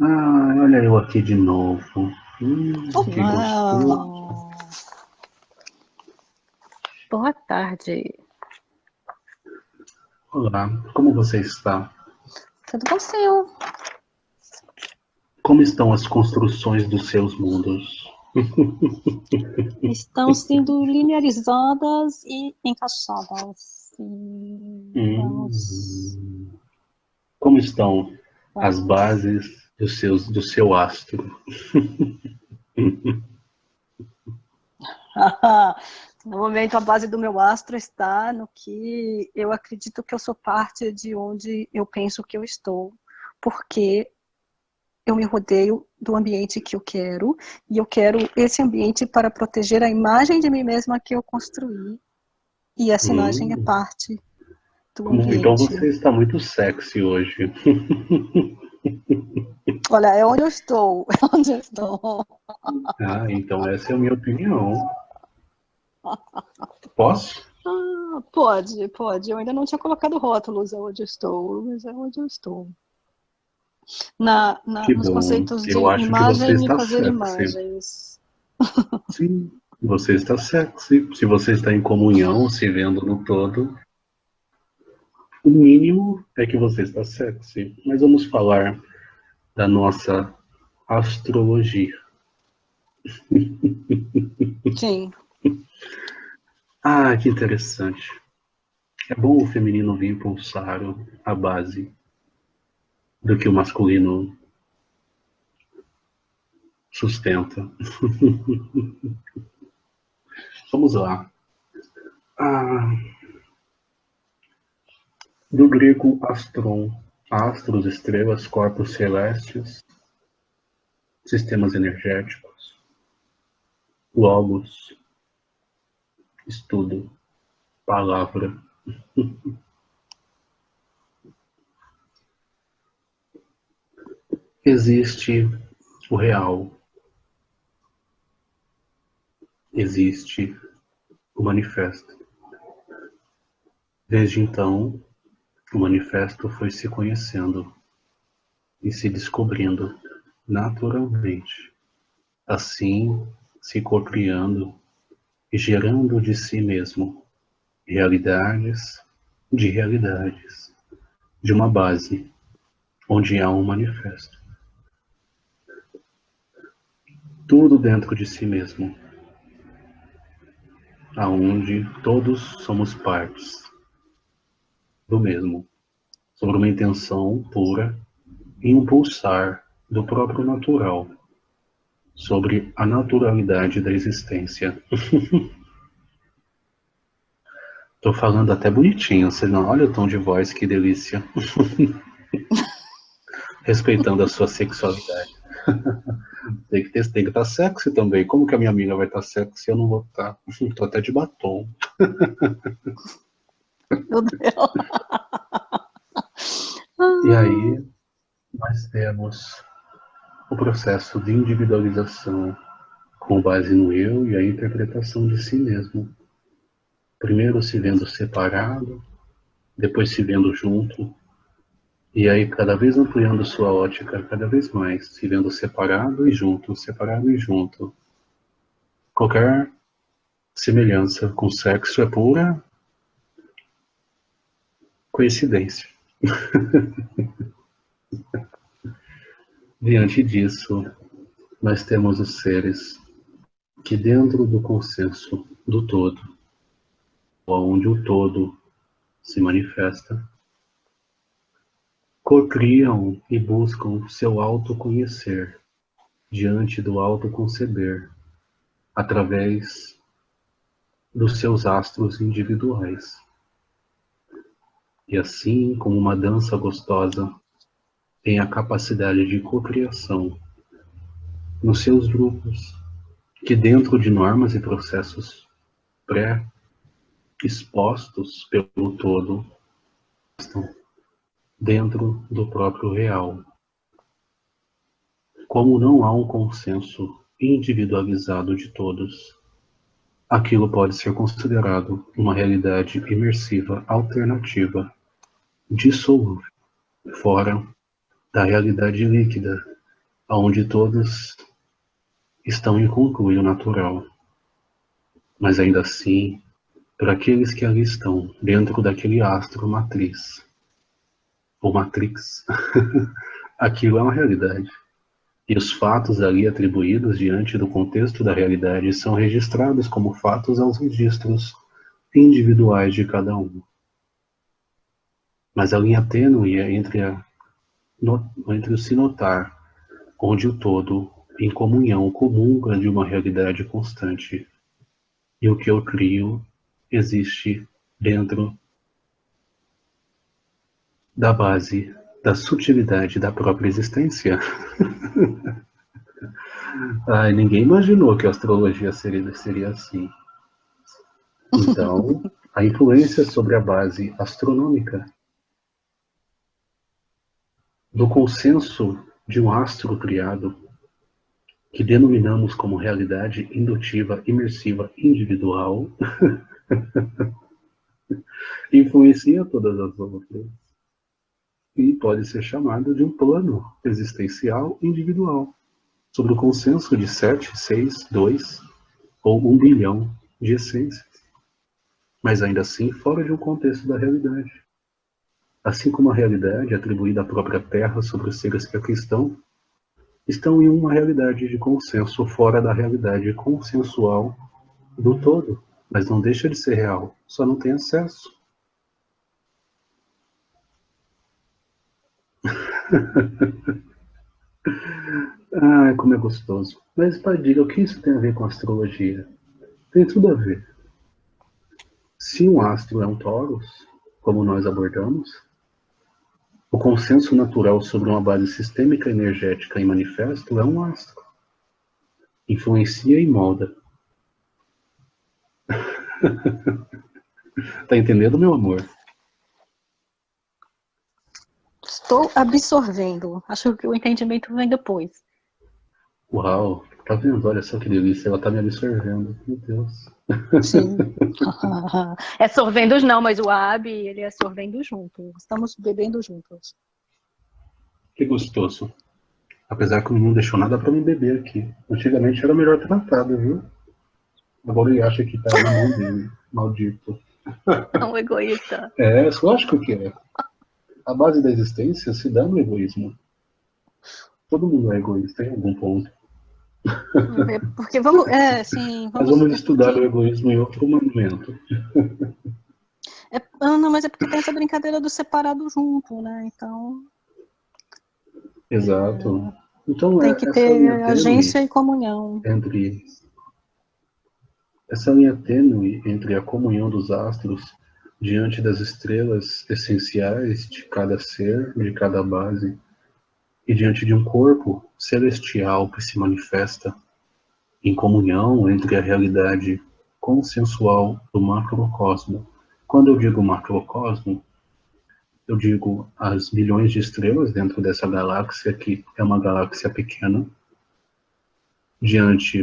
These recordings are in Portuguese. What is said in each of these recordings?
Ah, olha eu aqui de novo. Que gostoso. Boa tarde. Olá, como você está? Tudo bom, senhor? Como estão as construções dos seus mundos? Estão sendo linearizadas e encaixadas. Como estão as bases do seu astro? No momento, a base do meu astro está no que eu acredito que eu sou parte de onde eu penso que eu estou, porque eu me rodeio do ambiente que eu quero, e eu quero esse ambiente para proteger a imagem de mim mesma que eu construí, e essa imagem é parte do Então ambiente. você está muito sexy hoje. Olha, é onde eu estou, é onde eu estou. Ah, então essa é a minha opinião. Posso? Pode. Eu ainda não tinha colocado rótulos aonde eu estou, mas é onde eu estou. Que Nos bom. conceitos de Eu acho que você imagem e está fazer sexy. imagens. Sim, você está sexy. Se você está em comunhão, se vendo no todo, o mínimo é que você está sexy. Mas vamos falar da nossa astrologia. Sim. Ah, que interessante. É bom o feminino vir pulsar a base do que o masculino sustenta. Vamos lá. Ah, do grego astron, astros, estrelas, corpos celestes, sistemas energéticos, logos, estudo, palavra. Existe o real, existe o manifesto. Desde então, o manifesto foi se conhecendo e se descobrindo naturalmente, assim se cocriando e gerando de si mesmo realidades de realidades, de uma base onde há um manifesto. Tudo dentro de si mesmo, aonde todos somos partes do mesmo, sobre uma intenção pura e um pulsar do próprio natural, sobre a naturalidade da existência. Tô falando até bonitinho, você não olha o tom de voz, que delícia. Respeitando a sua sexualidade. Tem que estar sexy também. Como que a minha amiga vai estar sexy se eu não vou estar? Tô até de batom. Meu Deus. E aí, nós temos o processo de individualização com base no eu e a interpretação de si mesmo. Primeiro se vendo separado, depois se vendo junto, e aí cada vez ampliando sua ótica, cada vez mais, se vendo separado e junto, separado e junto. Qualquer semelhança com sexo é pura coincidência. Diante disso, nós temos os seres que dentro do consenso do todo, onde o todo se manifesta, cocriam e buscam seu autoconhecer diante do autoconceber, através dos seus astros individuais. E assim como uma dança gostosa tem a capacidade de cocriação nos seus grupos, que dentro de normas e processos pré-expostos pelo todo, estão dentro do próprio real. Como não há um consenso individualizado de todos, aquilo pode ser considerado uma realidade imersiva alternativa, dissolúvel, fora da realidade líquida, onde todos estão em conluio natural. Mas ainda assim, para aqueles que ali estão, dentro daquele astro matriz, ou matrix, aquilo é uma realidade. E os fatos ali atribuídos diante do contexto da realidade são registrados como fatos aos registros individuais de cada um. Mas a linha tênue é entre o se notar, onde o todo, em comunhão, comunga de uma realidade constante, e o que eu crio existe dentro da base da sutilidade da própria existência. Ai, ninguém imaginou que a astrologia seria assim. Então, a influência sobre a base astronômica do consenso de um astro criado, que denominamos como realidade indutiva, imersiva, individual, influencia todas as outras e pode ser chamado de um plano existencial individual, sobre o consenso de 7, 6, 2 ou 1 bilhão de essências, mas ainda assim fora de um contexto da realidade. Assim como a realidade atribuída à própria Terra sobre os seres que aqui estão em uma realidade de consenso fora da realidade consensual do todo, mas não deixa de ser real, só não tem acesso. Ah, como é gostoso. Mas, pai, diga, o que isso tem a ver com astrologia? Tem tudo a ver. Se um astro é um Taurus, como nós abordamos, o consenso natural sobre uma base sistêmica energética em manifesto é um astro. Influencia e molda. Tá entendendo, meu amor? Estou absorvendo. Acho que o entendimento vem depois. Uau, tá vendo? Olha só que delícia, ela tá me absorvendo. Meu Deus. Sim. É sorvendo não, mas o AB, ele é sorvendo junto. Estamos bebendo juntos. Que gostoso. Apesar que não deixou nada pra me beber aqui. Antigamente era melhor tratado, viu? Agora ele acha que tá na mão dele. Maldito. É um egoísta. É, lógico que é. A base da existência se dá no egoísmo. Todo mundo é egoísta em algum ponto. Porque vamos, sim, Mas vamos, vamos é estudar o porque, egoísmo em outro momento. não, mas é porque tem essa brincadeira do separado junto, né? Então, Exato. Então, tem que essa linha ter tênue agência e comunhão. entre essa linha tênue entre a comunhão dos astros diante das estrelas essenciais de cada ser, de cada base, e diante de um corpo celestial que se manifesta em comunhão entre a realidade consensual do macrocosmo. Quando eu digo macrocosmo, eu digo as bilhões de estrelas dentro dessa galáxia, que é uma galáxia pequena, diante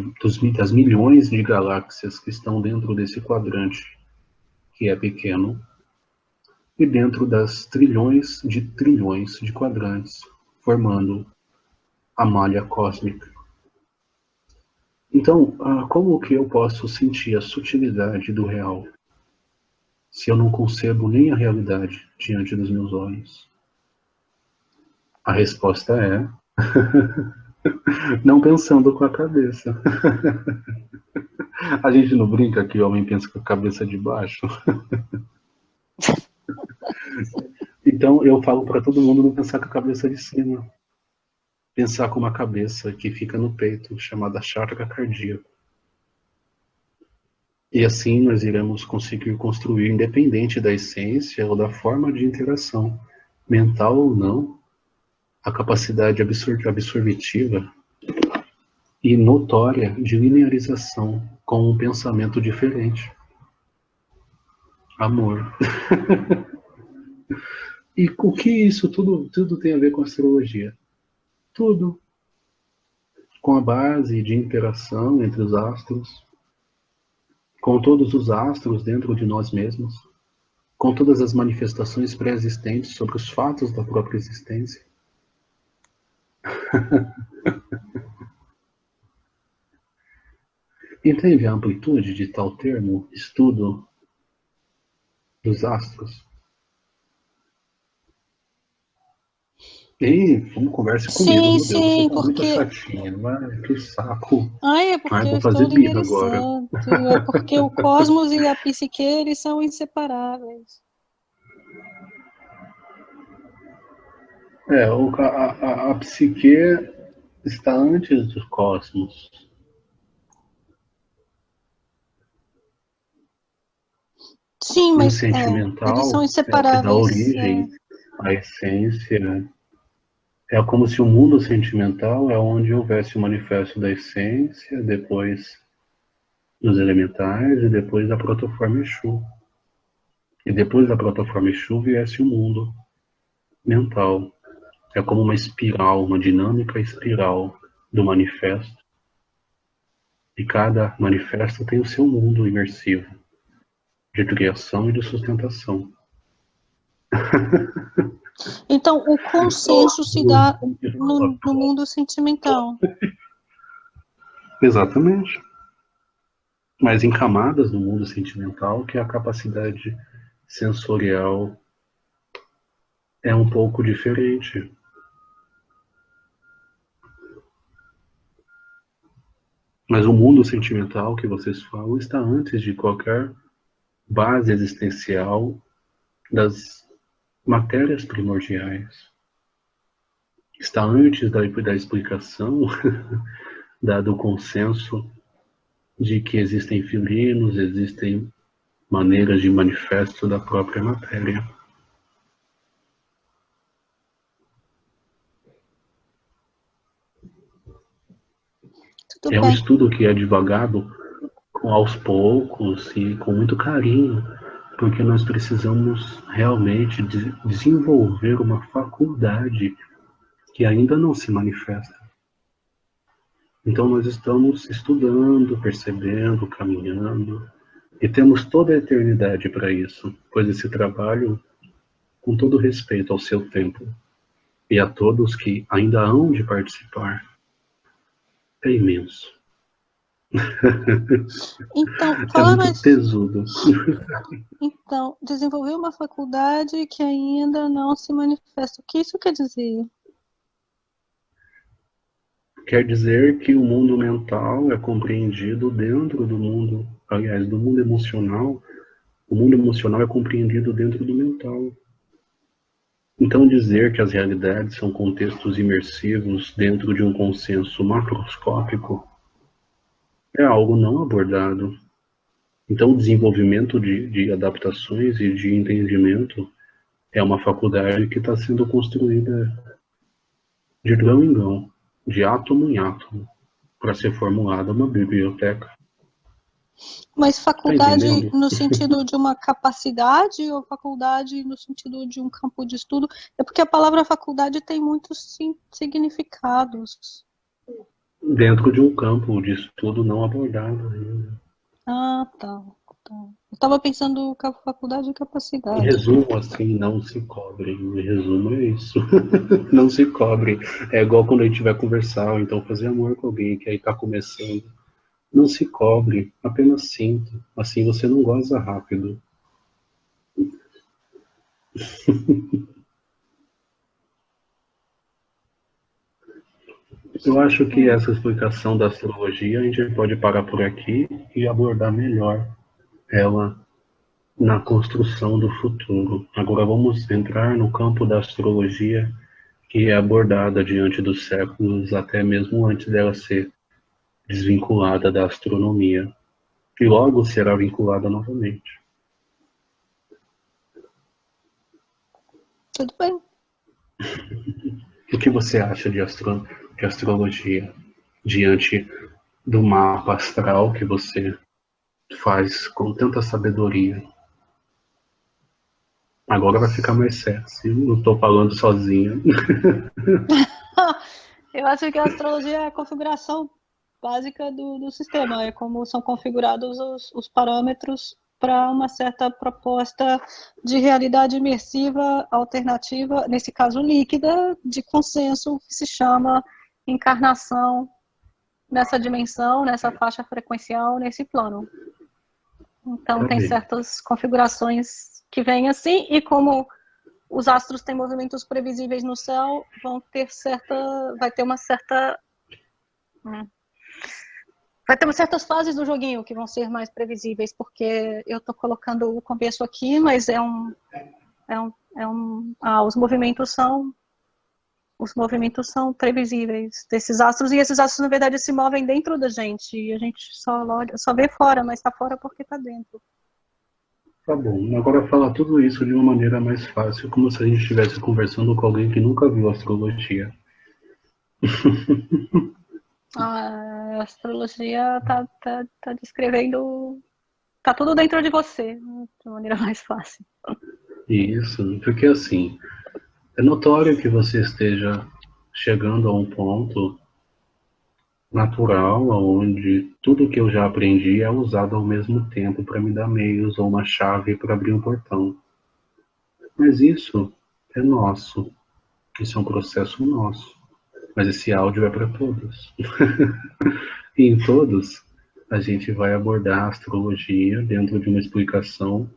das milhões de galáxias que estão dentro desse quadrante, que é pequeno, e dentro das trilhões de quadrantes, formando a malha cósmica. Então, como que eu posso sentir a sutilidade do real, se eu não concebo nem a realidade diante dos meus olhos? A resposta é não pensando com a cabeça. A gente não brinca que o homem pensa com a cabeça de baixo? Então eu falo para todo mundo não pensar com a cabeça de cima. Pensar com uma cabeça que fica no peito, chamada chakra cardíaco. E assim nós iremos conseguir construir, independente da essência ou da forma de interação, mental ou não, a capacidade absorvitiva e notória de linearização com um pensamento diferente. Amor. E o que isso tudo tem a ver com astrologia? Tudo. Com a base de interação entre os astros, com todos os astros dentro de nós mesmos, com todas as manifestações pré-existentes sobre os fatos da própria existência. Entende a amplitude de tal termo, estudo dos astros? E vamos conversa comigo, Sim, meu Deus, você sim, tá muito porque... chatinha, mas que saco. Ai, é Ai, porque eu vou estou fazer lhe birra agora. é porque o cosmos e a psique, eles são inseparáveis. A psique está antes do cosmos. Sim, E o mas eles são sentimental é o que dá inseparáveis. origem à essência. É como se o mundo sentimental é onde houvesse o manifesto da essência, depois dos elementais e depois da protoforma Exu. E depois da plataforma Exu viesse o mundo mental. É como uma espiral, uma dinâmica espiral do manifesto. E cada manifesto tem o seu mundo imersivo, de criação e de sustentação. Então, o consenso se dá no mundo sentimental. Exatamente. Mas em camadas do mundo sentimental, que a capacidade sensorial é um pouco diferente. Mas o mundo sentimental que vocês falam está antes de qualquer base existencial das matérias primordiais. Está antes da explicação do consenso de que existem figurinos, existem maneiras de manifesto da própria matéria. Tudo É um bem. estudo que é divagado aos poucos e com muito carinho, porque nós precisamos realmente desenvolver uma faculdade que ainda não se manifesta. Então nós estamos estudando, percebendo, caminhando, e temos toda a eternidade para isso, pois esse trabalho, com todo respeito ao seu tempo e a todos que ainda hão de participar, é imenso. Então, É fala muito mais. tesudo. Então, desenvolver uma faculdade que ainda não se manifesta. O que isso quer dizer? Quer dizer que o mundo mental é compreendido dentro do mundo, aliás, do mundo emocional. O mundo emocional é compreendido dentro do mental. Então, dizer que as realidades são contextos imersivos dentro de um consenso macroscópico é algo não abordado. Então, o desenvolvimento de adaptações e de entendimento é uma faculdade que está sendo construída de grão em grão, de átomo em átomo, para ser formulada uma biblioteca. Mas Está faculdade entendendo? no sentido de uma capacidade ou faculdade no sentido de um campo de estudo? É porque a palavra faculdade tem muitos significados. Dentro de um campo de estudo não abordado ainda. Ah, tá. Eu estava pensando faculdade e Em capacidade. resumo, assim, não se cobre. Em resumo, é isso. Não se cobre. É igual quando a gente vai conversar, ou então fazer amor com alguém que aí está começando. Não se cobre, apenas sinta. Assim você não goza rápido. Eu acho que essa explicação da astrologia a gente pode parar por aqui e abordar melhor ela na construção do futuro. Agora vamos entrar no campo da astrologia que é abordada diante dos séculos, até mesmo antes dela ser desvinculada da astronomia, e logo será vinculada novamente. Tudo bem. O que você acha de astrologia diante do mapa astral que você faz com tanta sabedoria? Agora vai ficar mais sexy, não estou falando sozinha. Eu acho que a astrologia é a configuração básica do sistema, é como são configurados os parâmetros para uma certa proposta de realidade imersiva alternativa, nesse caso líquida, de consenso, que se chama encarnação nessa dimensão, nessa faixa frequencial, nesse plano. Então, tem certas configurações que vêm assim, e como os astros têm movimentos previsíveis no céu, vai ter certas fases do joguinho que vão ser mais previsíveis, porque eu estou colocando o começo aqui, mas os movimentos são previsíveis desses astros, e esses astros, na verdade, se movem dentro da gente, e a gente só vê fora, mas está fora porque está dentro. Tá bom, agora fala tudo isso de uma maneira mais fácil, como se a gente estivesse conversando com alguém que nunca viu astrologia. A astrologia tá descrevendo, tá tudo dentro de você, de maneira mais fácil. Isso, porque assim, é notório que você esteja chegando a um ponto natural, onde tudo que eu já aprendi é usado ao mesmo tempo para me dar meios ou uma chave para abrir um portão. Mas isso é nosso, isso é um processo nosso. Mas esse áudio é para todos. E em todos, a gente vai abordar a astrologia dentro de uma explicação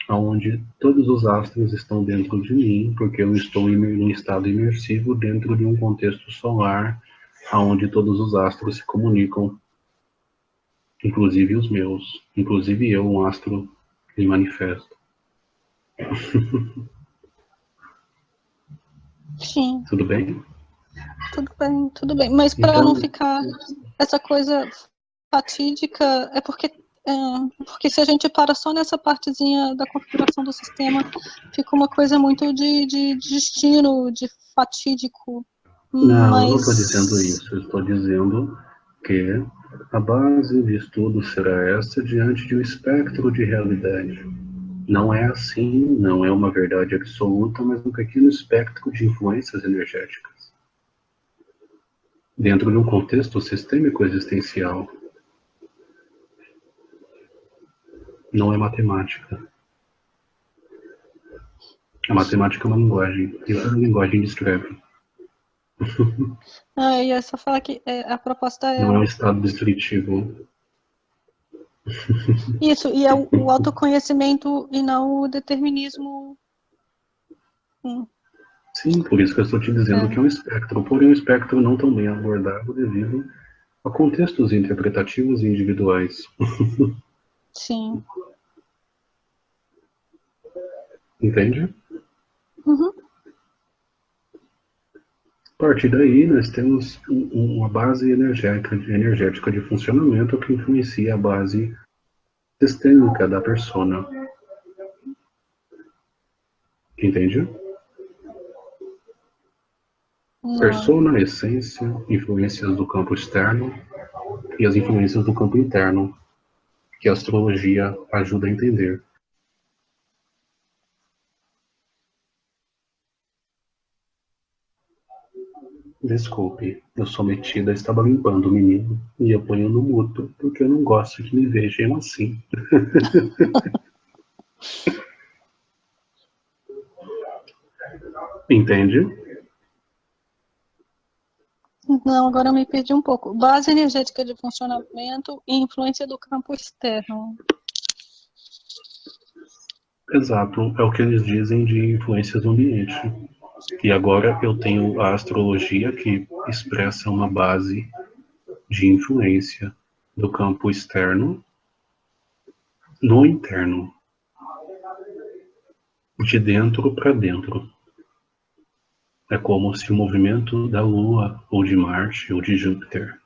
onde todos os astros estão dentro de mim, porque eu estou em um estado imersivo dentro de um contexto solar, onde todos os astros se comunicam, inclusive os meus, inclusive eu, um astro em manifesto. Sim. Tudo bem? Tudo bem. Mas para não ficar essa coisa fatídica, é porque se a gente para só nessa partezinha da configuração do sistema, fica uma coisa muito de destino, de fatídico. Não, eu não estou dizendo isso. Eu estou dizendo que a base de estudo será essa diante de um espectro de realidade. Não é assim, não é uma verdade absoluta, mas um pequeno espectro de influências energéticas. Dentro de um contexto sistêmico existencial. Não é matemática. A matemática é uma linguagem, e a linguagem descreve. E é só falar que a proposta é... Não é um estado descritivo. Isso, e é o autoconhecimento e não o determinismo. Sim, por isso que eu estou te dizendo que é um espectro, porém um espectro não tão bem abordado devido a contextos interpretativos e individuais. Sim. Entende? Uhum. A partir daí, nós temos uma base energética de funcionamento que influencia a base sistêmica da persona. Entende? Não. Persona, essência, influências do campo externo e as influências do campo interno, que a astrologia ajuda a entender. Desculpe, eu sou metida, estava limpando o menino e eu ponho no mudo, porque eu não gosto que me vejam assim. Entende? Não, agora eu me perdi um pouco. Base energética de funcionamento e influência do campo externo. Exato, é o que eles dizem de influências do ambiente. E agora eu tenho a astrologia que expressa uma base de influência do campo externo no interno, de dentro para dentro. É como se o movimento da Lua, ou de Marte, ou de Júpiter,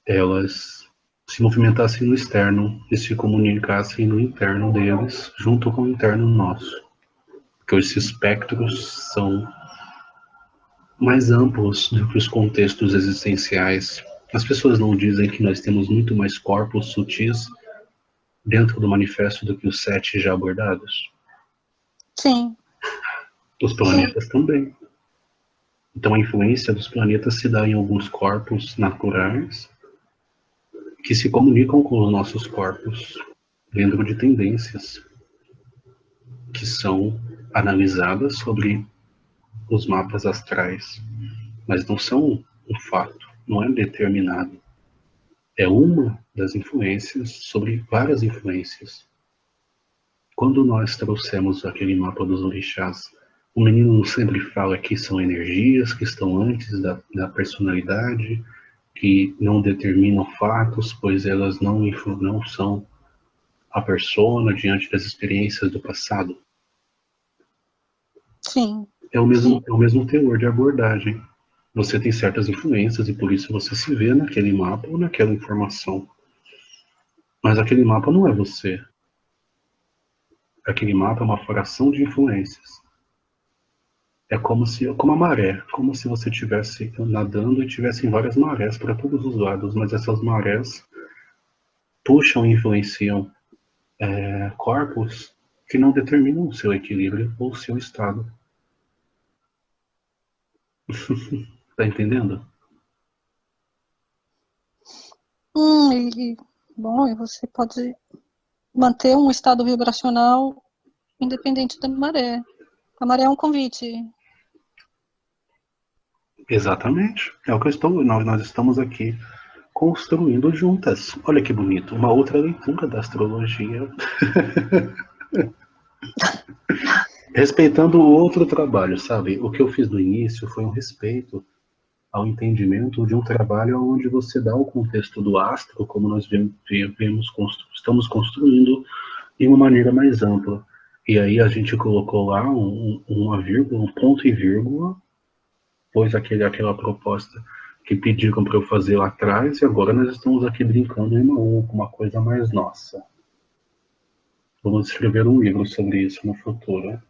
elas se movimentassem no externo e se comunicassem no interno deles, junto com o interno nosso. Porque esses espectros são mais amplos do que os contextos existenciais. As pessoas não dizem que nós temos muito mais corpos sutis dentro do manifesto do que os 7 já abordados? Sim. Os planetas também. Então a influência dos planetas se dá em alguns corpos naturais que se comunicam com os nossos corpos dentro de tendências que são analisadas sobre os mapas astrais, mas não são um fato, não é determinado. É uma das influências sobre várias influências. Quando nós trouxemos aquele mapa dos orixás, o menino sempre fala que são energias que estão antes da personalidade, que não determinam fatos, pois elas não são a persona diante das experiências do passado. Sim. É o mesmo teor de abordagem. Você tem certas influências e por isso você se vê naquele mapa ou naquela informação. Mas aquele mapa não é você. Aquele mapa é uma fração de influências. É como a maré, como se você estivesse nadando e tivessem várias marés para todos os lados, mas essas marés puxam e influenciam corpos que não determinam o seu equilíbrio ou o seu estado. Tá entendendo? Bom, e você pode manter um estado vibracional independente da maré. A maré é um convite. Exatamente. É o que nós estamos aqui construindo juntas. Olha que bonito, uma outra leitura da astrologia. Respeitando o outro trabalho, sabe? O que eu fiz no início foi um respeito ao entendimento de um trabalho onde você dá o contexto do astro, como nós estamos construindo, de uma maneira mais ampla. E aí a gente colocou lá uma vírgula, um ponto e vírgula, pôs aquela proposta que pediram para eu fazer lá atrás, e agora nós estamos aqui brincando em uma coisa mais nossa. Vamos escrever um livro sobre isso no futuro.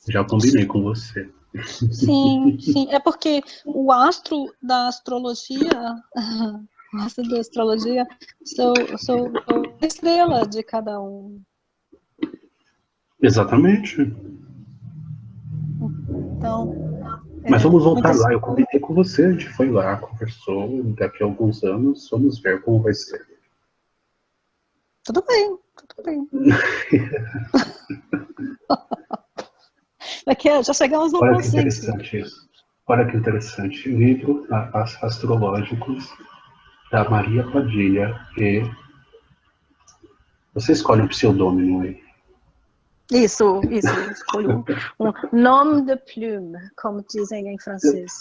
Já combinei com você. Sim, sim. É porque o astro da astrologia, o astro da astrologia, sou a estrela de cada um. Exatamente. Então, mas vamos voltar lá, eu comentei com você, a gente foi lá, conversou, daqui a alguns anos, vamos ver como vai ser. Tudo bem, tudo bem. Aqui, já chegamos no Olha que consenso. interessante isso. Olha que interessante. Livro Astrológicos da Maria Padilha e... Você escolhe um pseudônimo aí. Isso. Escolho um nom de plume, como dizem em francês.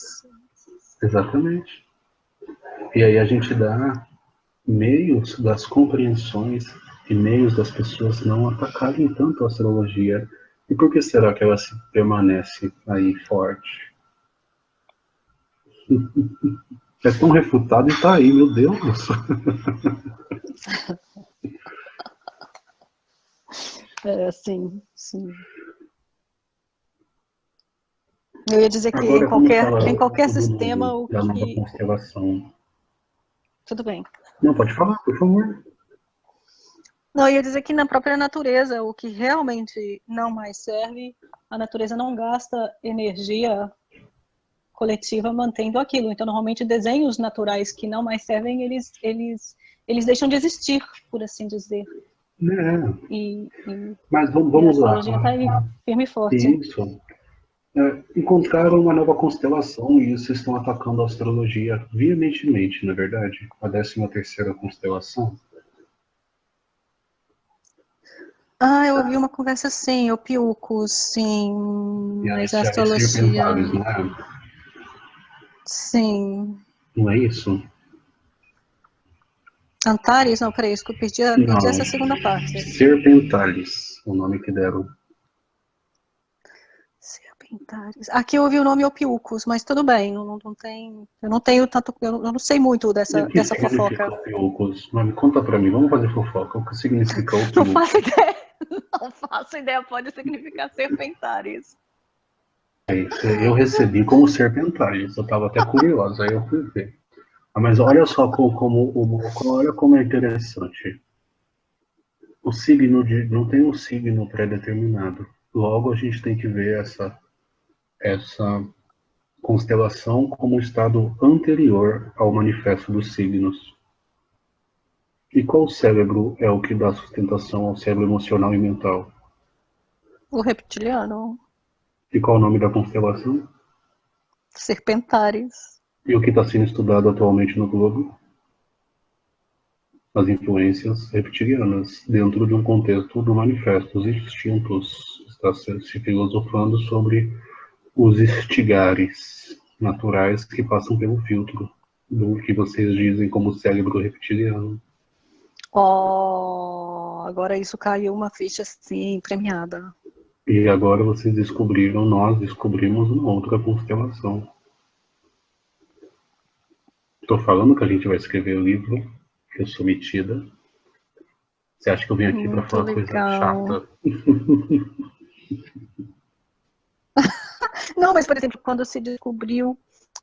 Exatamente. E aí a gente dá meios das compreensões e meios das pessoas não atacarem tanto a astrologia. E por que será que ela permanece aí forte? É tão refutado e tá aí, meu Deus. Sim. Eu ia dizer que agora em qualquer sistema o da nova que... constelação. Tudo bem. Não, pode falar, por favor. Não, eu ia dizer que na própria natureza, o que realmente não mais serve, a natureza não gasta energia coletiva mantendo aquilo. Então, normalmente, desenhos naturais que não mais servem, eles deixam de existir, por assim dizer. Mas vamos lá. A astrologia está aí, firme e forte. Isso. Encontraram uma nova constelação e isso estão atacando a astrologia veementemente, na verdade. A 13ª constelação. Eu ouvi uma conversa assim, Opiucos, sim, mas a astrologia... Não é? Sim. Não é isso? Antares? Não, peraí, eu perdi essa segunda parte. Serpentalis, o nome que deram. Serpentalis. Aqui eu ouvi o nome Opiucos, mas tudo bem, não tem... Eu não tenho tanto... Eu não sei muito dessa fofoca. Opiucos? Mas conta pra mim, vamos fazer fofoca. O que significa Opiucos? Não faço ideia. Não faço ideia, pode significar Serpentaris. Eu recebi como Serpentalis, eu estava até curiosa, aí eu fui ver. Mas olha só olha como é interessante. O signo não tem um signo pré-determinado. Logo a gente tem que ver essa constelação como um estado anterior ao manifesto dos signos. E qual cérebro é o que dá sustentação ao cérebro emocional e mental? O reptiliano. E qual o nome da constelação? Serpentares. E o que está sendo estudado atualmente no globo? As influências reptilianas, dentro de um contexto do manifesto Os Instintos. Está se filosofando sobre os estigares naturais que passam pelo filtro do que vocês dizem como cérebro reptiliano. Oh, agora isso caiu uma ficha assim, premiada. E agora vocês descobriram, nós descobrimos uma outra constelação. Estou falando que a gente vai escrever o livro, que eu sou metida. Você acha que eu vim aqui para Muito falar coisa legal. chata? Não, mas, por exemplo, quando se descobriu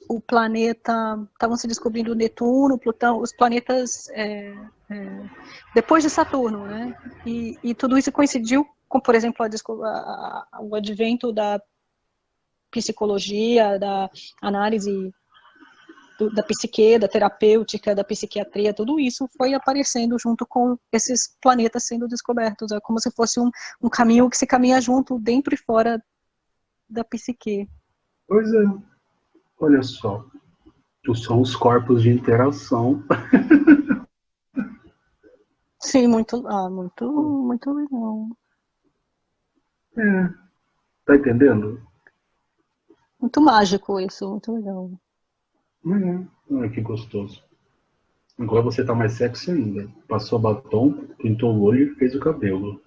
o planeta, estavam se descobrindo Netuno, Plutão, os planetas depois de Saturno, né? E tudo isso coincidiu com, por exemplo, o advento da psicologia, da análise da psique, da terapêutica, da psiquiatria, tudo isso foi aparecendo junto com esses planetas sendo descobertos. É como se fosse um caminho que se caminha junto, dentro e fora da psique. Pois é, olha só. São os corpos de interação. Sim, muito legal. É, tá entendendo? Muito mágico isso, muito legal. Olha que gostoso. Agora você tá mais sexy ainda. Passou batom, pintou o olho e fez o cabelo.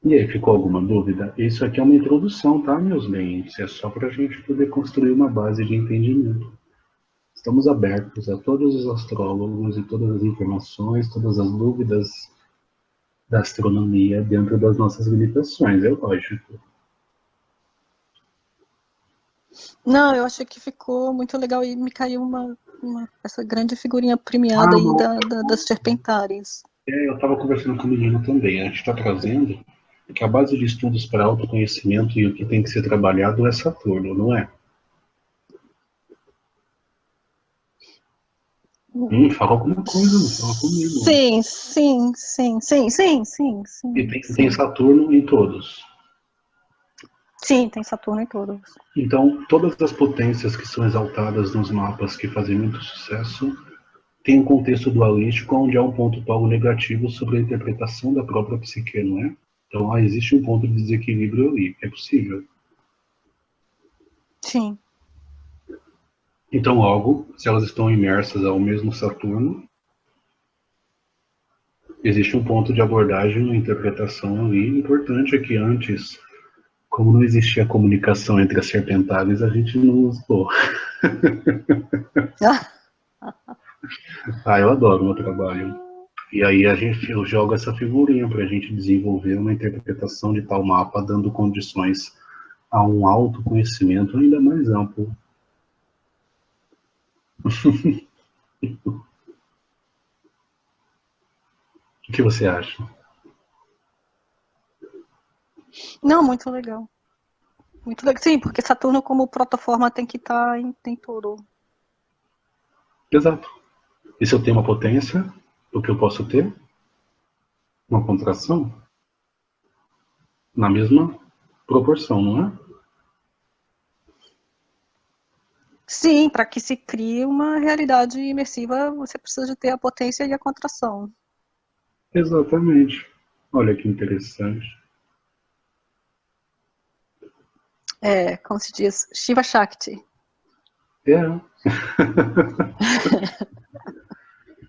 E aí, ficou alguma dúvida? Isso aqui é uma introdução, tá, meus bens? É só para a gente poder construir uma base de entendimento. Estamos abertos a todos os astrólogos e todas as informações, todas as dúvidas da astronomia dentro das nossas limitações, é lógico. Não, eu achei que ficou muito legal e me caiu essa grande figurinha premiada Ah, aí não. das serpentares. Eu estava conversando com o menino também. A gente está trazendo que a base de estudos para autoconhecimento e o que tem que ser trabalhado é Saturno, não é? Fala alguma coisa, não fala comigo. E tem Sim. Saturno em todos. Sim, tem Saturno em todos. Então, todas as potências que são exaltadas nos mapas que fazem muito sucesso têm um contexto dualístico onde há um ponto polo negativo sobre a interpretação da própria psique, não é? Então, existe um ponto de desequilíbrio ali. É possível. Sim. Então, logo, se elas estão imersas ao mesmo Saturno, existe um ponto de abordagem e interpretação ali importante, é que antes, como não existia comunicação entre as serpentares, a gente não usou. Eu adoro o meu trabalho. E aí eu jogo essa figurinha para a gente desenvolver uma interpretação de tal mapa, dando condições a um autoconhecimento ainda mais amplo. O que você acha? Não, muito legal. Muito legal. Sim, porque Saturno como protoforma tem que estar em tudo. Exato. E se eu tenho uma potência, o que eu posso ter? Uma contração? Na mesma proporção, não é? Sim, para que se crie uma realidade imersiva, você precisa de ter a potência e a contração. Exatamente. Olha que interessante. Como se diz, Shiva Shakti. É.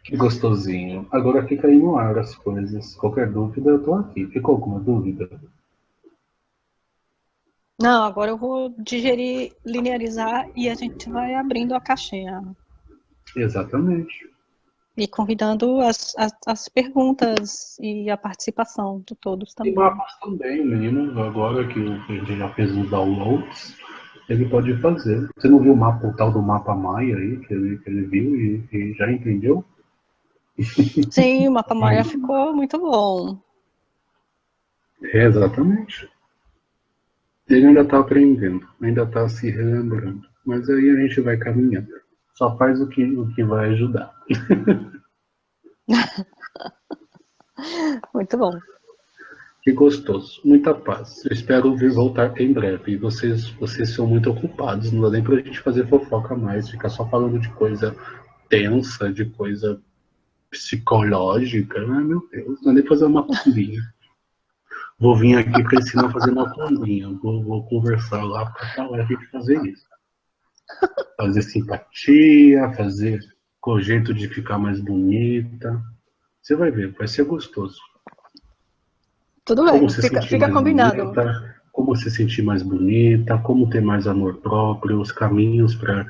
Que gostosinho. Agora fica aí no ar as coisas. Qualquer dúvida, eu tô aqui. Ficou alguma dúvida? Não, agora eu vou digerir, linearizar e a gente vai abrindo a caixinha. Exatamente. E convidando as perguntas e a participação de todos E também. mapas também, menino. Agora que a gente já fez os downloads, ele pode fazer. Você não viu o tal do mapa Maia aí, que ele viu e já entendeu? Sim, o Mapa Maia ficou muito bom. É, exatamente. Ele ainda está aprendendo, ainda está se relembrando. Mas aí a gente vai caminhando. Só faz o que vai ajudar. Muito bom. Que gostoso. Muita paz. Eu espero vir voltar em breve. E vocês são muito ocupados. Não dá nem pra gente fazer fofoca mais. Ficar só falando de coisa tensa, de coisa psicológica. Ai, meu Deus. Não dá nem fazer uma pulinha. Vou vir aqui para ensinar a fazer macumbinha. Vou conversar lá para falar a gente fazer isso. Fazer simpatia, fazer com o jeito de ficar mais bonita. Você vai ver, vai ser gostoso. Tudo Como bem, se sentir fica mais combinado. bonita, como se sentir mais bonita, como ter mais amor próprio, os caminhos para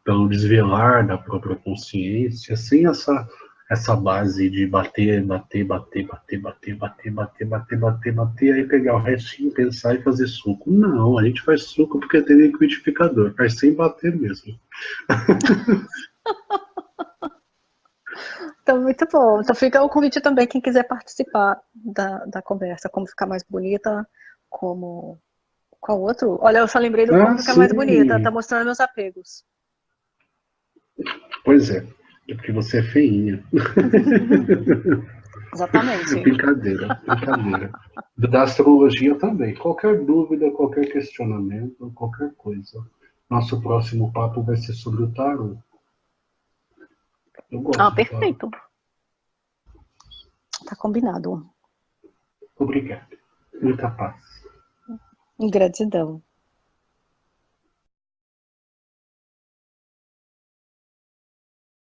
o desvelar da própria consciência, sem essa base de bater, bater, bater, bater, bater, bater, bater, bater, bater, bater, aí pegar o restinho, pensar e fazer suco. Não, a gente faz suco porque tem liquidificador, faz sem bater mesmo. Então, muito bom. Então fica o convite também, quem quiser participar da conversa, como ficar mais bonita, como... Qual outro? Olha, eu só lembrei do como Ah, ficar mais bonita, tá sim, mostrando meus apegos. pois é porque você é feinha. Exatamente. Brincadeira, brincadeira. Da astrologia também. Qualquer dúvida, qualquer questionamento, qualquer coisa. Nosso próximo papo vai ser sobre o tarot. Eu Ah, gosto de tarot. perfeito. Tá combinado. Obrigado. Muita paz. Gratidão.